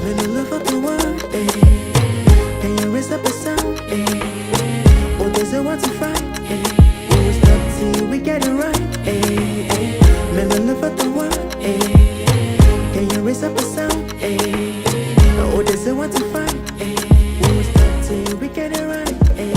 Middle of the world, eh? Can you raise up a sound, eh? Or does it want to fight, eh? When we stop till we get it right, eh? Middle of the world, eh? Can you raise up a sound, eh? Or does it want to fight, eh? When we stop till we get it right, eh?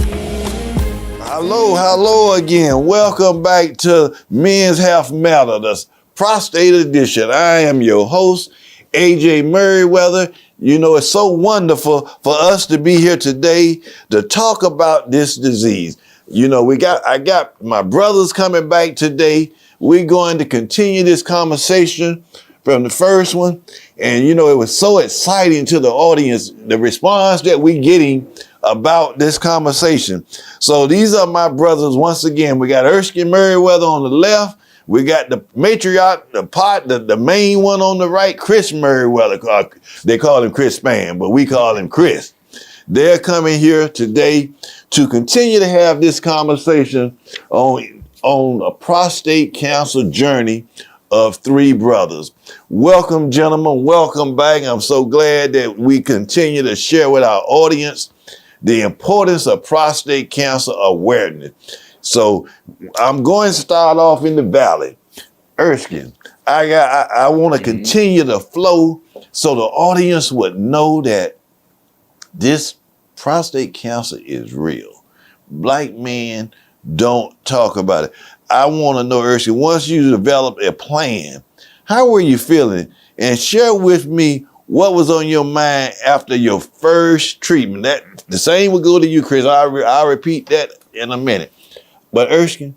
Hello again. Welcome back to Men's Health Matter, the Prostate Edition. I am your host, AJ Merriweather. You know, it's so wonderful for us to be here today to talk about this disease. You know, I got my brothers coming back today. We're going to continue this conversation from the first one. And, you know, it was so exciting to the audience, the response that we're getting about this conversation. So these are my brothers. Once again, we got Erskine Merriweather on the left. We got the matriarch, the main one on the right, Chris Merriweather. They call him Chryspan, but we call him Chris. They're coming here today to continue to have this conversation on a prostate cancer journey of three brothers. Welcome, gentlemen. Welcome back. I'm so glad that we continue to share with our audience the importance of prostate cancer awareness. So I'm going to start off in the valley. Erskine, I want to continue the flow so the audience would know that this prostate cancer is real. Black men don't talk about it. I want to know, Erskine, once you developed a plan, how were you feeling? And share with me what was on your mind after your first treatment. That the same will go to you, Chris. I'll repeat that in a minute. But Erskine,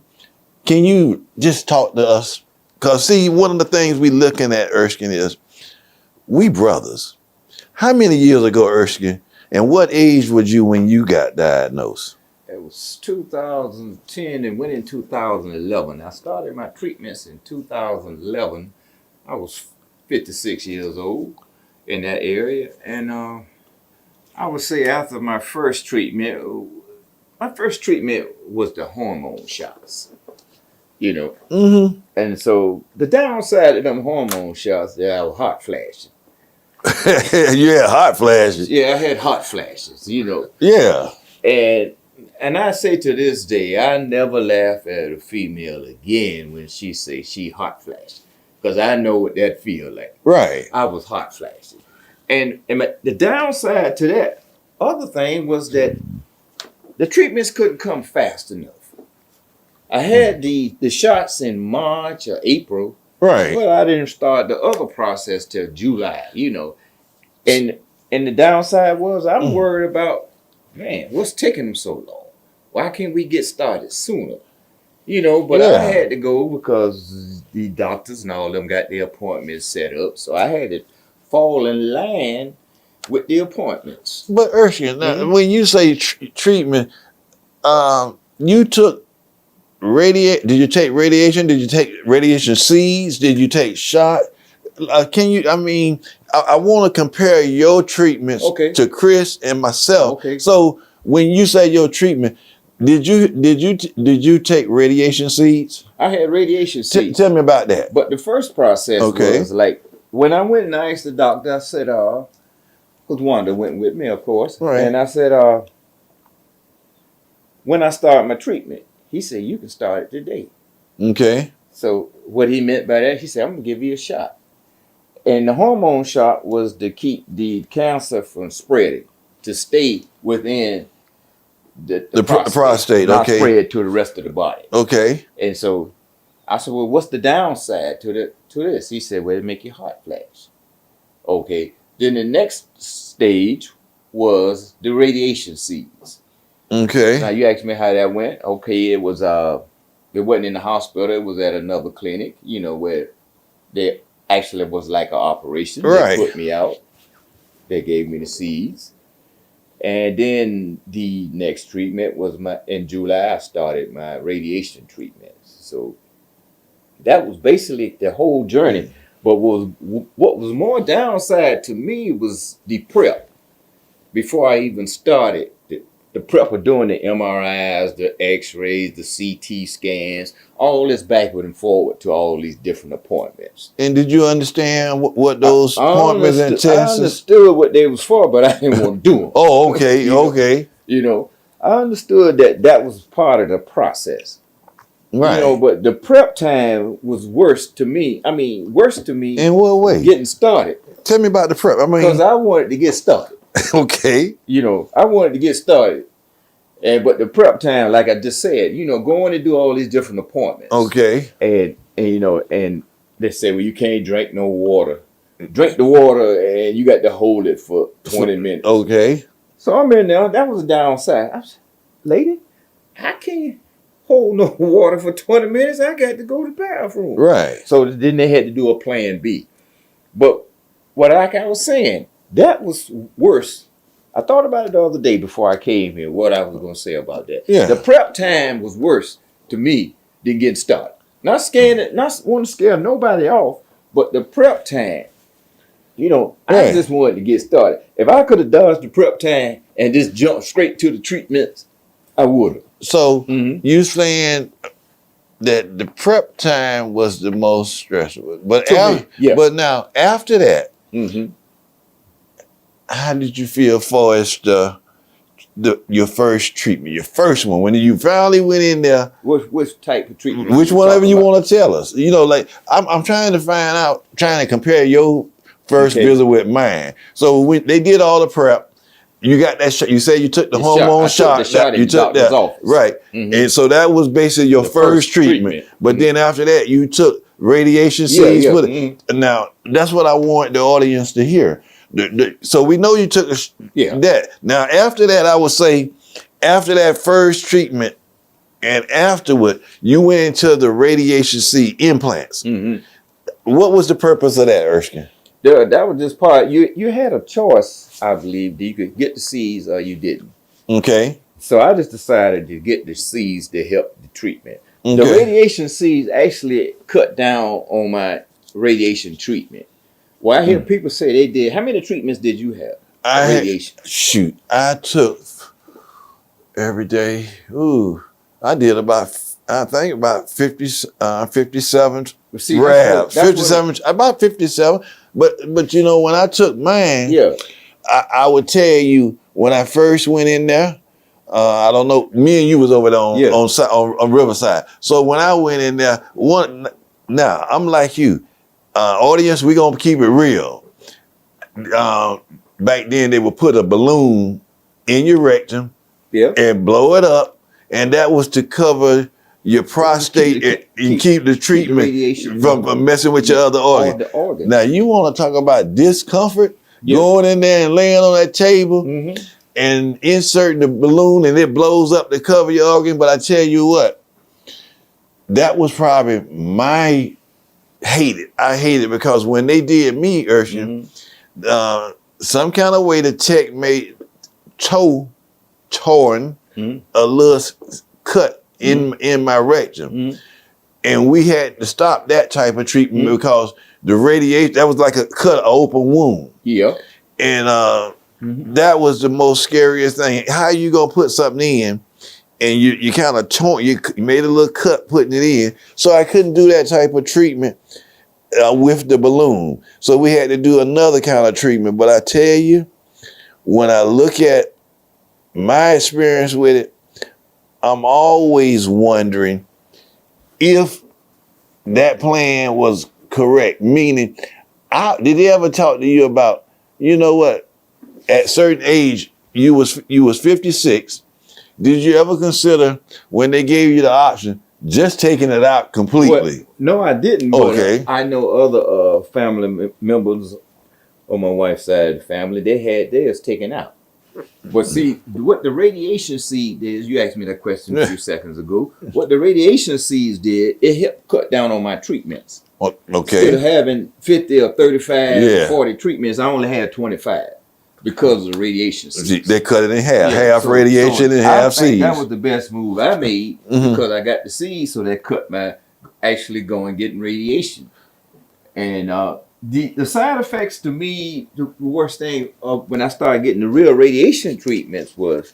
can you just talk to us? Because see, one of the things we looking at, Erskine, is we brothers. How many years ago, Erskine, and what age was you when you got diagnosed? It was 2010 and went in 2011. I started my treatments in 2011. I was 56 years old in that area. And I would say after my first treatment was the hormone shots, you know. Mm-hmm. And so the downside of them hormone shots, I was hot flashing. You had hot flashes. Yeah, I had hot flashes, you know. Yeah. And I say to this day, I never laugh at a female again when she say she hot flash, because I know what that feel like. Right. I was hot flashing. And the downside to that other thing was that the treatments couldn't come fast enough. I had the shots in March or April. Right. But I didn't start the other process till July, you know. And the downside was I'm worried about, man, what's taking them so long? Why can't we get started sooner? You know, but I had to go because the doctors and all of them got their appointments set up. So I had to fall in line with the appointments. But Erskine, when you say treatment, you took did you take radiation? Did you take radiation seeds? Did you take shot? I want to compare your treatments to Chris and myself. Okay. So when you say your treatment, did you take radiation seeds? I had radiation seeds. Tell me about that. But the first process was like, when I went and I asked the doctor, I said, because Wanda went with me, of course. Right. And I said, when I start my treatment, he said, you can start it today. Okay. So what he meant by that, he said, I'm going to give you a shot. And the hormone shot was to keep the cancer from spreading, to stay within the prostate, not spread to the rest of the body. Okay. And so I said, well, what's the downside to this? He said, well, it make your heart flash. Okay. Then the next stage was the radiation seeds. Okay. Now you asked me how that went. Okay, it wasn't in the hospital, it was at another clinic, you know, where they actually was like an operation. Right. They put me out. They gave me the seeds. And then the next treatment was in July, I started my radiation treatment. So that was basically the whole journey. But what was more downside to me was the prep before I even started the the prep of doing the MRIs, the X-rays, the CT scans, all this backward and forward to all these different appointments. And did you understand what those appointments and I tests? understood what they was for, but I didn't want to do them. Oh, okay, okay. You know, I understood that was part of the process. Right. You know, but the prep time was worse to me. I mean, worse to me. In what way? Getting started. Tell me about the prep. I mean, Because I wanted to get started. okay. You know, I wanted to get started. But the prep time, like I just said, you know, going to do all these different appointments. Okay. And you know, and they say, well, you can't drink no water. Drink the water and you got to hold it for 20 minutes. Okay. So I'm in there. That was a downside. I said, lady, I can't hold no water for 20 minutes. I got to go to the bathroom. Right. So then they had to do a plan B. But like I was saying, that was worse. I thought about it the other day before I came here, what I was going to say about that. Yeah. The prep time was worse to me than getting started. Not want to scare nobody off, but the prep time, you know, Right. I just wanted to get started. If I could have dodged the prep time and just jumped straight to the treatments, I would have. So you saying that the prep time was the most stressful, but but now after that, how did you feel for as your first treatment, your first one when you finally went in there? Which type of treatment? Which one you want to tell us? You know, like I'm trying to find out, trying to compare your first visit with mine. So when they did all the prep. You got that shot. You said you took the hormone shot. You took that, right? And so that was basically your first treatment. But then after that, you took radiation seeds with it. Now that's what I want the audience to hear. So we know you took that. Now after that, I would say, after that first treatment, and afterward, you went into the radiation seed implants. What was the purpose of that, Erskine? That was just part. You had a choice, I believe, that you could get the seeds or you didn't. Okay. So I just decided to get the seeds to help the treatment. Okay. The radiation seeds actually cut down on my radiation treatment. Well, I hear people say they did. How many treatments did you have? Radiation. I took every day. I did about 57 rabs. 57, about 57. But you know, when I took mine, I would tell you when I first went in there, I don't know, me and you was over there on Riverside. So when I went in there, now I'm like you, audience, we gonna keep it real. Back then they would put a balloon in your rectum and blow it up, and that was to cover your prostate and keep the treatment from messing with your other organ. Now you want to talk about discomfort, going in there and laying on that table and inserting the balloon and it blows up to cover your organ. But I tell you what, that was probably I hate it because when they did me, Erskine, some kind of way the tech made torn a little cut in my rectum. And we had to stop that type of treatment because the radiation, that was like a cut, an open wound. And that was the most scariest thing. How you gonna put something in and you kind of torn, you made a little cut putting it in. So I couldn't do that type of treatment with the balloon. So we had to do another kind of treatment. But I tell you, when I look at my experience with it, I'm always wondering if that plan was correct. Meaning, did they ever talk to you about, you know what, at certain age, you was 56. Did you ever consider when they gave you the option, just taking it out completely? Well, no, I didn't. Okay. But I know other family members on my wife's side of the family, they had theirs taken out. But see, what the radiation seed did, you asked me that question a few seconds ago. What the radiation seeds did, it helped cut down on my treatments. Okay. Instead of having 50 or 35 or 40 treatments, I only had 25 because of the radiation seeds. They cut it in half. Half radiation and half seeds. That was the best move I made because I got the seeds, so that cut my actually going getting radiation. And the side effects to me, the worst thing when I started getting the real radiation treatments was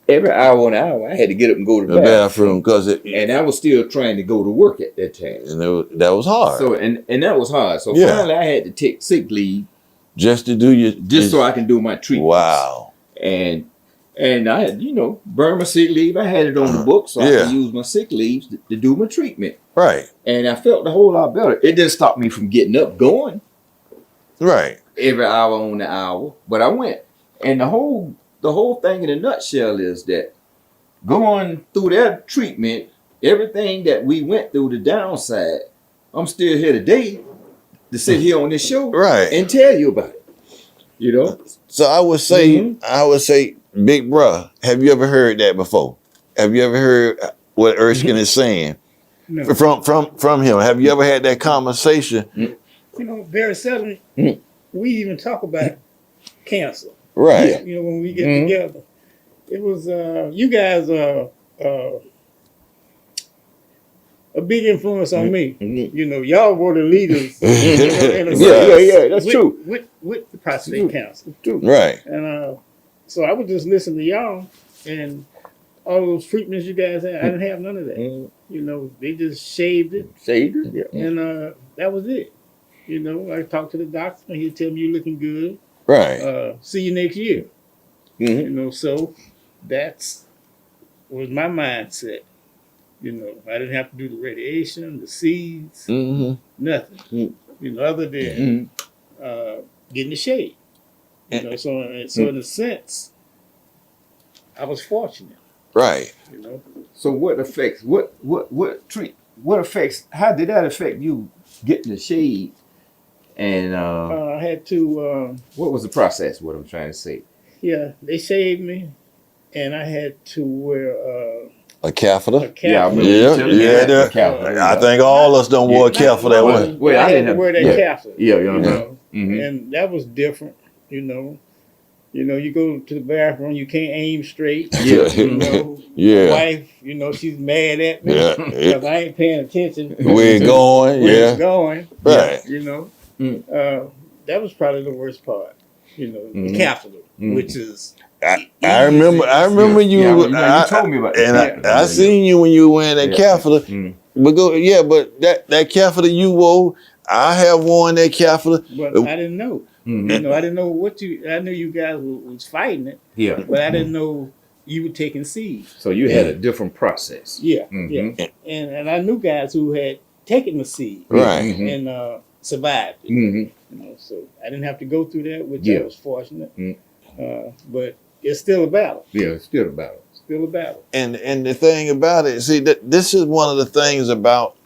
every hour and hour, I had to get up and go to The bathroom, because and I was still trying to go to work at that time. and that was hard. So and that was hard. So Yeah. finally, I had to take sick leave Just to do your so I can do my treatment. Wow. And I had, burned my sick leave. I had it on the book, so I Yeah. could use my sick leaves to do my treatment. Right. And I felt a whole lot better. It didn't stop me from getting up, going Right. every hour on the hour. But I went. And the whole thing in a nutshell is that going through that treatment, everything that we went through, the downside, I'm still here today to sit here on this show Right. and tell you about it. So I would say, big bruh, have you ever heard that before? Have you ever heard what Erskine is saying? No. From him? Have you ever had that conversation? Very seldom we even talk about cancer. Right. When we get together. It was you guys are a big influence on me. Y'all were the leaders. In a sense, Yeah, that's true. With the prostate cancer. Right. And so I would just listen to y'all and all those treatments you guys had. I didn't have none of that. They just shaved it. And that was it. I talked to the doctor and he'd tell me you're looking good. Right. See you next year. So that's was my mindset. I didn't have to do the radiation, the seeds, nothing. Other than getting the shade. So in a sense, I was fortunate. Right. So what affects how did that affect you getting the shade? And I had to what was the process? What I'm trying to say. Yeah, they shaved me, and I had to wear a catheter. Yeah, I remember Yeah. catheter. I think all of us don't wear a catheter that way. Well, I had to wear that catheter. Yeah. And that was different. You go to the bathroom, you can't aim straight. Yeah. Wife, she's mad at me because I ain't paying attention. Where it's going. Where it's going. Right. That was probably the worst part. The catheter, which is. I remember you. You told me about that. And I seen you when you were wearing that catheter. But that catheter you wore, I have worn that catheter. But I didn't know. I didn't know I knew you guys was fighting it. Yeah. But I didn't know you were taking seeds. So you had a different process. Yeah. Yeah. And I knew guys who had taken the seed. Right. And survived it. So I didn't have to go through that, which I was fortunate. But it's still a battle. Yeah, it's still a battle. Still a battle. And the thing about it, see, this is one of the things about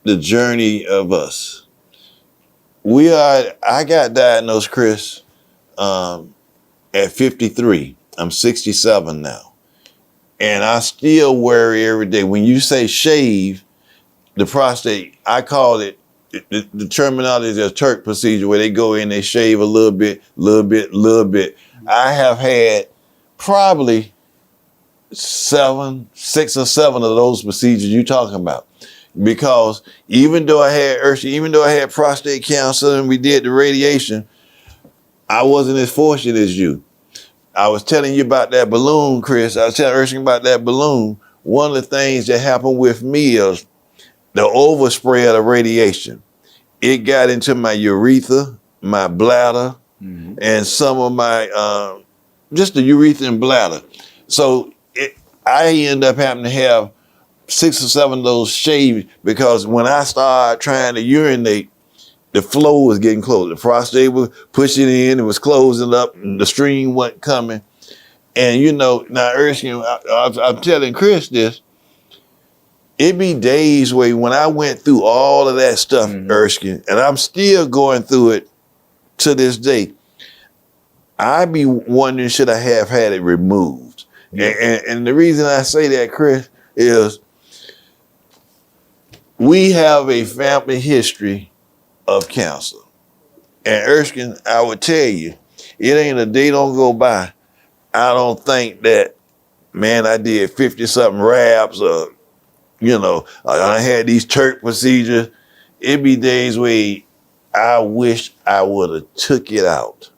the journey of us. I got diagnosed, Chris, at 53. I'm 67 now. And I still worry every day. When you say shave the prostate, I call it, the terminology is a Turk procedure where they go in, they shave a little bit. I have had probably 6 or 7 of those procedures you talking about. Because even though I had prostate cancer and we did the radiation, I wasn't as fortunate as you. I was telling you about that balloon, Chris. I was telling Erskine about that balloon. One of the things that happened with me is the overspread of radiation. It got into my urethra, my bladder, and some of my, just the urethra and bladder. So I ended up having to have 6 or 7 of those shaved because when I started trying to urinate, the flow was getting closed. The prostate was pushing in, it was closing up, and the stream wasn't coming. And now Erskine, I'm telling Chris this, it be days where when I went through all of that stuff, Erskine, and I'm still going through it to this day, I be wondering, should I have had it removed? And the reason I say that, Chris, is we have a family history of cancer. And Erskine, I would tell you, it ain't a day don't go by, I don't think that, man, I did 50-something raps or, I had these Turk procedures. It be days where I wish I would have took it out.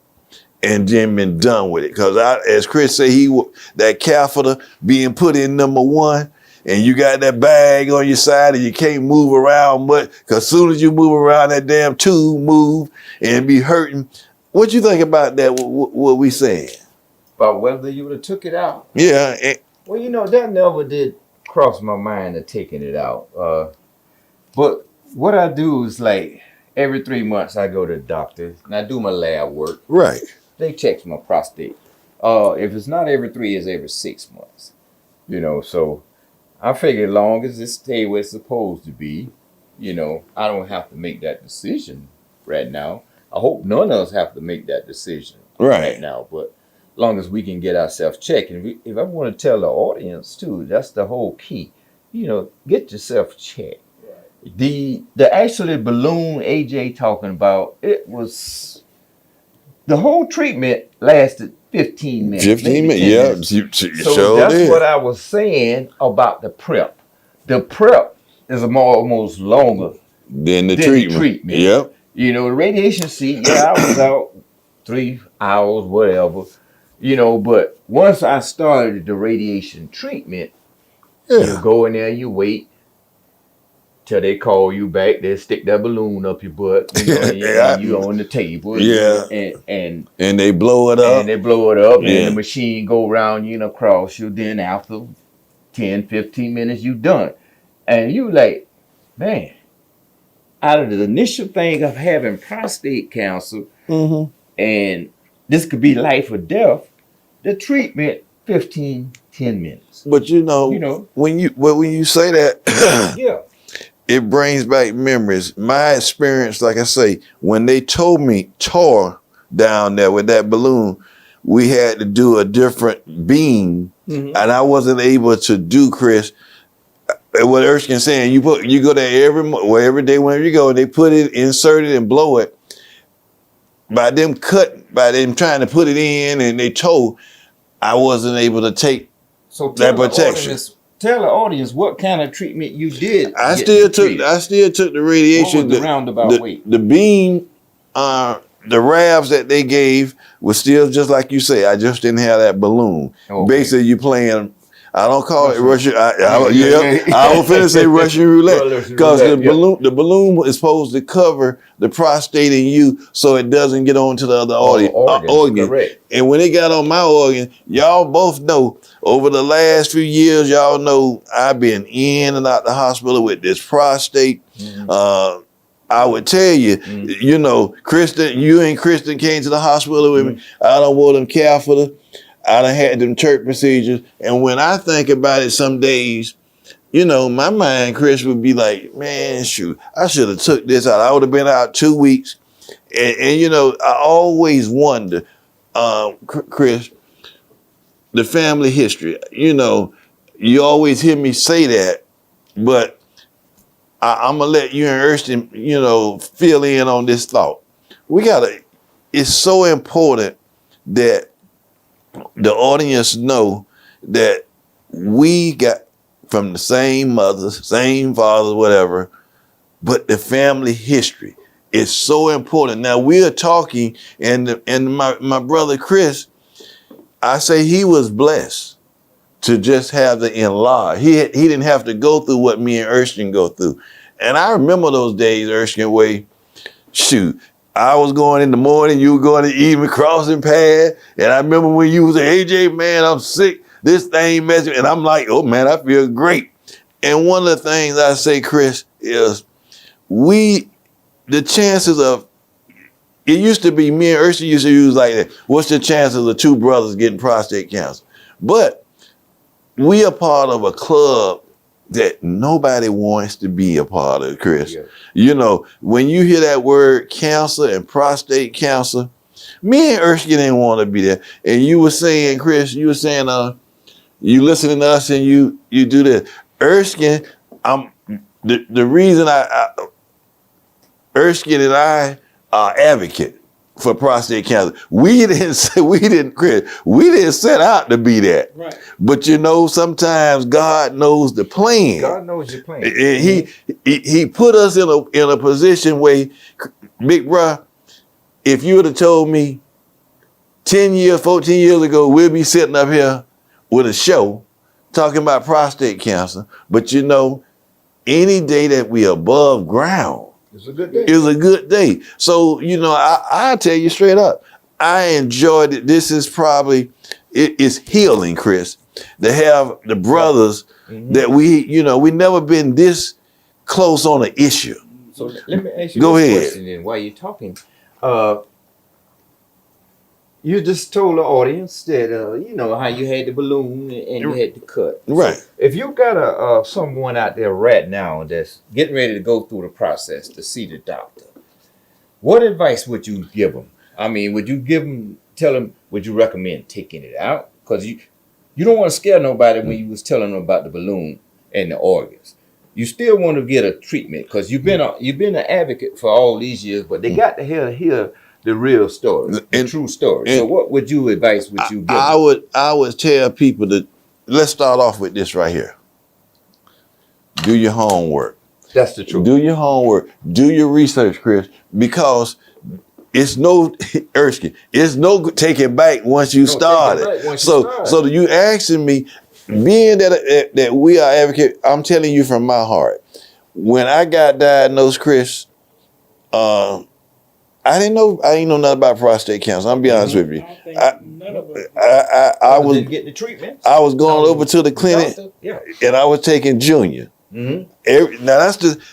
and then been done with it. Because as Chris said, that catheter being put in number 1, and you got that bag on your side and you can't move around much, because as soon as you move around, that damn tube move and be hurting. What you think about that, what we saying? About whether you would have took it out? Yeah. Well, that never did cross my mind of taking it out. But what I do is like every 3 months I go to the doctor and I do my lab work. Right. They check my prostate. If it's not every 3, it's every 6 months. So I figure as long as it stay where it's supposed to be, I don't have to make that decision right now. I hope none of us have to make that decision right now. But as long as we can get ourselves checked, and if I want to tell the audience too, that's the whole key. Get yourself checked. The actually balloon AJ talking about, it was the whole treatment lasted 15 minutes. 15 minutes, yeah. So that's what I was saying about the prep. The prep is almost longer than the treatment. Yep. The radiation seat, I was out 3 hours, whatever. But once I started the radiation treatment, you go in there, you wait till they call you back. They stick that balloon up your butt, and you on the table. And they blow it up. And and the machine go around you and across you. Then after 10, 15 minutes, you done. And you like, man, out of the initial thing of having prostate cancer, and this could be life or death, the treatment, 10 minutes. But when you say that, it brings back memories. My experience, like I say, when they told me tore down there with that balloon, we had to do a different beam, and I wasn't able to do, Chris, what Erskine saying. You go there every day whenever you go, and they put it, insert it, and blow it. By them trying to put it in, and they told, I wasn't able to take that protection. Tell the audience what kind of treatment you did. I still took the radiation. What was the roundabout weight? The beam, the rafts that they gave was still just like you say. I just didn't have that balloon. Okay. Basically, you playing. I don't call it Russian. I was finna say Russian roulette, because the balloon is supposed to cover the prostate in you so it doesn't get on to the other organ. Correct. And when it got on my organ, y'all both know, over the last few years, y'all know I've been in and out the hospital with this prostate. I would tell you, Kristen, you and Kristen came to the hospital with me. I don't want them catheter. I done had them church procedures. And when I think about it some days, my mind, Chris, would be like, man, shoot, I should have took this out. I would have been out 2 weeks. And I always wonder, Chris, the family history. You always hear me say that, but I'm going to let you and Erskine, fill in on this thought. It's so important that the audience know that we got from the same mothers, same fathers, whatever, but the family history is so important. Now we are talking, and my brother Chris, I say he was blessed to just have the in-law. He didn't have to go through what me and Erskine go through. And I remember those days, Erskine, way, shoot, I was going in the morning, you were going to evening crossing pad, and I remember when you was AJ, man, I'm sick, this thing messing, and I'm like, oh man, I feel great. And one of the things I say, Chris, is the chances of, it used to be me and Erskine used to use like that, what's the chances of 2 brothers getting prostate cancer? But we are part of a club that nobody wants to be a part of, Chris. Yeah. When you hear that word cancer and prostate cancer, me and Erskine didn't want to be there. And you were saying, Chris, you you listening to us and you do this. Erskine, the reason Erskine and I are advocate for prostate cancer. We didn't set out to be that. Right. But sometimes God knows the plan. God knows your plan. And he put us in a position where, big bruh, if you would have told me 10 years, 14 years ago, we'll be sitting up here with a show talking about prostate cancer. But you know, any day that we above ground It's a good day. is a good day. So, you know, I tell you straight up, I enjoyed it. This is probably, it's healing, Chris, to have the brothers that we never been this close on an issue. So let me ask you Go this ahead. question then while you're talking. You just told the audience that you know how you had the balloon and you had the cut. Right. So if you got someone out there right now that's getting ready to go through the process to see the doctor, what advice would you give them? I mean, would you tell them, would you recommend taking it out? Because you don't want to scare nobody when you was telling them about the balloon and the organs. You still want to get a treatment because you've been an advocate for all these years, but they got to hear the real story, the true story. So what would you advise would you give? I would tell people that, let's start off with this right here. Do your homework. That's the truth. Do your homework. Do your research, Chris, because it's no Erskine. It's no taking back once you started. So you asking me, being that we are advocate, I'm telling you from my heart. When I got diagnosed, Chris, I didn't know nothing about prostate cancer. I'm gonna be honest with you. I was didn't get the treatment. I was going over to the clinic, and I was taking Junior. Mm-hmm. Now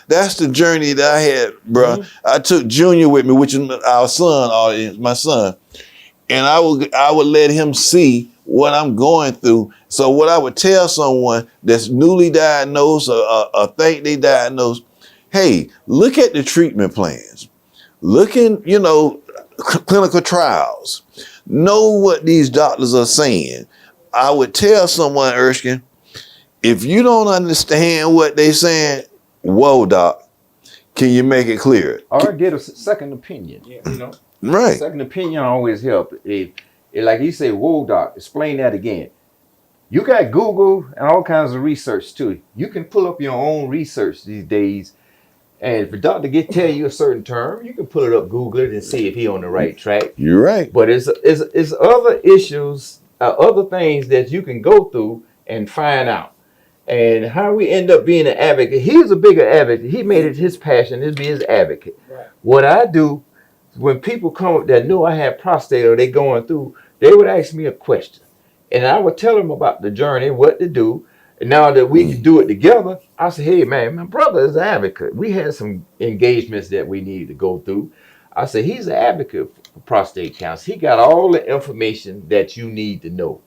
that's the journey that I had, bro. Mm-hmm. I took Junior with me, which is our son, my son, and I would let him see what I'm going through. So what I would tell someone that's newly diagnosed or think they diagnosed, hey, look at the treatment plans. Look in, clinical trials. Know what these doctors are saying. I would tell someone, Erskine, if you don't understand what they're saying, whoa, doc, can you make it clear? Or get a second opinion. Right. Second opinion always helps. If like you say, whoa, doc, explain that again. You got Google and all kinds of research too. You can pull up your own research these days. And if a doctor tell you a certain term, you can pull it up, Google it, and see if he on the right track. You're right. But it's other issues, other things that you can go through and find out. And how we end up being an advocate. He's a bigger advocate. He made it his passion to be his advocate. Right. What I do, when people come up that know I have prostate or they going through, they would ask me a question. And I would tell them about the journey, what to do. And now that we can do it together, I say, hey, man, my brother is an advocate. We had some engagements that we needed to go through. I said, he's an advocate for prostate cancer. He got all the information that you need to know.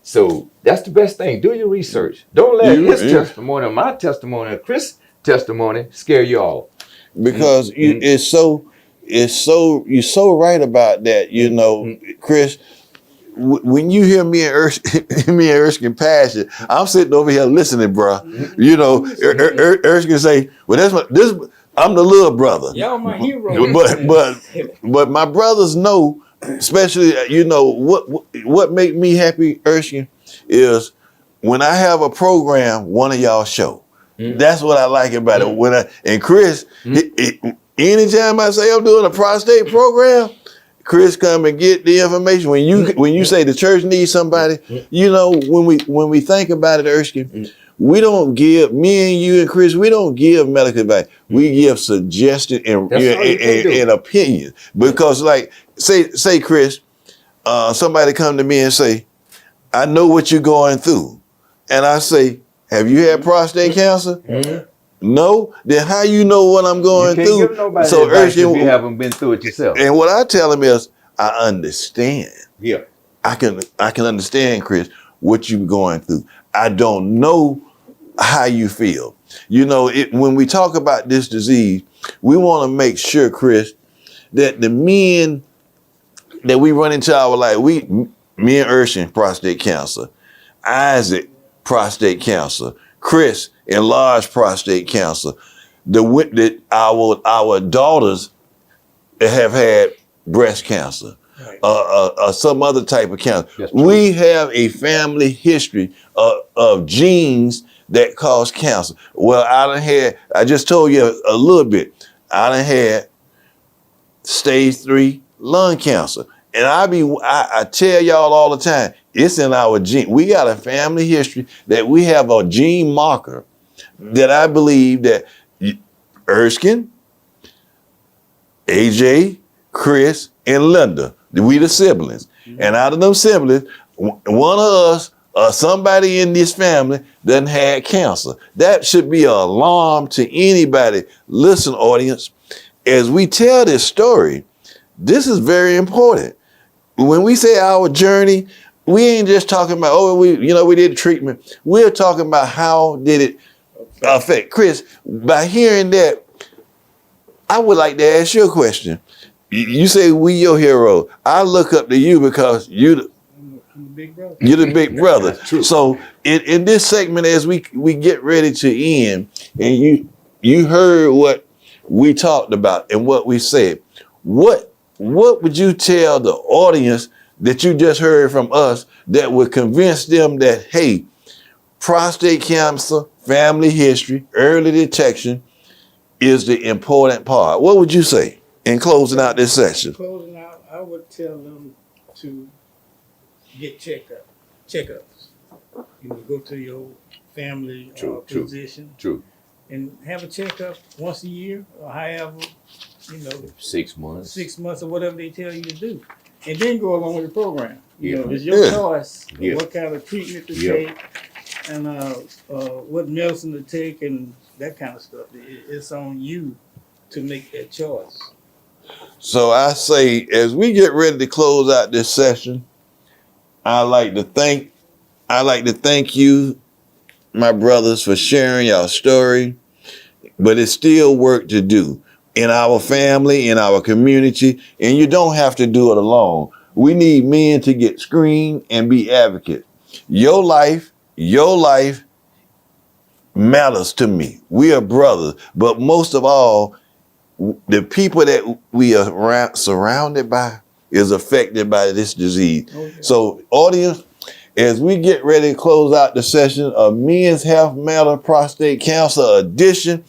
So that's the best thing. Do your research. Don't let his testimony, my testimony, or Chris' testimony scare you off. Because you're so right about that, Chris. When you hear me and Erskine passion, I'm sitting over here listening, bro. Erskine say, "Well, I'm the little brother." Y'all my hero. But my brothers know, especially what make me happy, Erskine, is when I have a program, one of y'all show. That's what I like about it. And Chris, anytime I say I'm doing a prostate program, Chris come and get the information. When you say the church needs somebody, when we think about it, Erskine, we don't give, me and you and Chris, we don't give medical advice. We give suggestion and opinion. Because like, say Chris, somebody come to me and say, I know what you're going through. And I say, have you had prostate cancer? Mm-hmm. No, then how you know what I'm going through? You can't give nobody advice if you haven't been through it yourself. And what I tell him is, I understand. Yeah, I can understand, Chris, what you're going through. I don't know how you feel. When we talk about this disease, we want to make sure, Chris, that the men that we run into our life, me and Erskine, prostate cancer, Isaac, prostate cancer, Chris, enlarged prostate cancer. Our daughters have had breast cancer, right. Some other type of cancer. We have a family history of genes that cause cancer. Well, I just told you a little bit. I done had stage 3 lung cancer. And I tell y'all all the time, it's in our gene. We got a family history that we have a gene marker that I believe that Erskine, AJ, Chris, and Linda, we the siblings. And out of them siblings, one of us or somebody in this family done had cancer. That should be an alarm to anybody. Listen, audience, as we tell this story, this is very important. When we say our journey, we ain't just talking about, we did treatment. We're talking about how did it affect. Chris, by hearing that, I would like to ask you a question. You say we your hero. I look up to you because you're the big brother. You're the big brother. So in this segment, as we get ready to end, and you heard what we talked about and what we said, what would you tell the audience that you just heard from us that would convince them that, hey, prostate cancer, family history, early detection is the important part? What would you say in closing out this session? Closing out, I would tell them to get checkups. Go to your family physician. True. And have a checkup once a year or however, 6 months. 6 months or whatever they tell you to do. And then go along with the program. It's your choice of what kind of treatment to take and what medicine to take and that kind of stuff. It's on you to make that choice. So I say, as we get ready to close out this session, I like to thank you, my brothers, for sharing your story. But it's still work to do in our family, in our community, and you don't have to do it alone. We need men to get screened and be advocates. Your life matters to me. We are brothers, but most of all, the people that we are surrounded by is affected by this disease. Okay. So, audience, as we get ready to close out the session of Men's Health Matter Prostate Cancer Edition,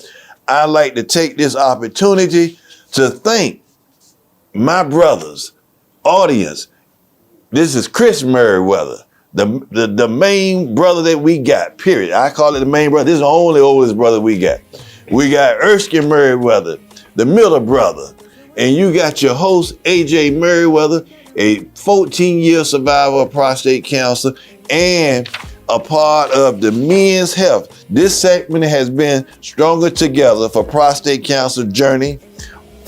I'd like to take this opportunity to thank my brothers. Audience, this is Chris Merriweather, the main brother that we got, period. I call it the main brother. This is the only oldest brother we got. We got Erskine Merriweather, the middle brother. And you got your host, AJ Merriweather, a 14-year survivor of prostate cancer and a part of the Men's Health. This segment has been Stronger Together for Prostate Cancer Journey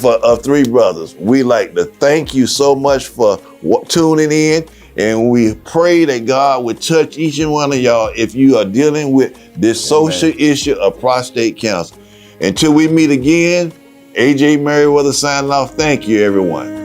of three brothers. We like to thank you so much for tuning in, and we pray that God would touch each and one of y'all if you are dealing with this social issue of prostate cancer. Until we meet again, AJ Merriweather signing off. Thank you, everyone.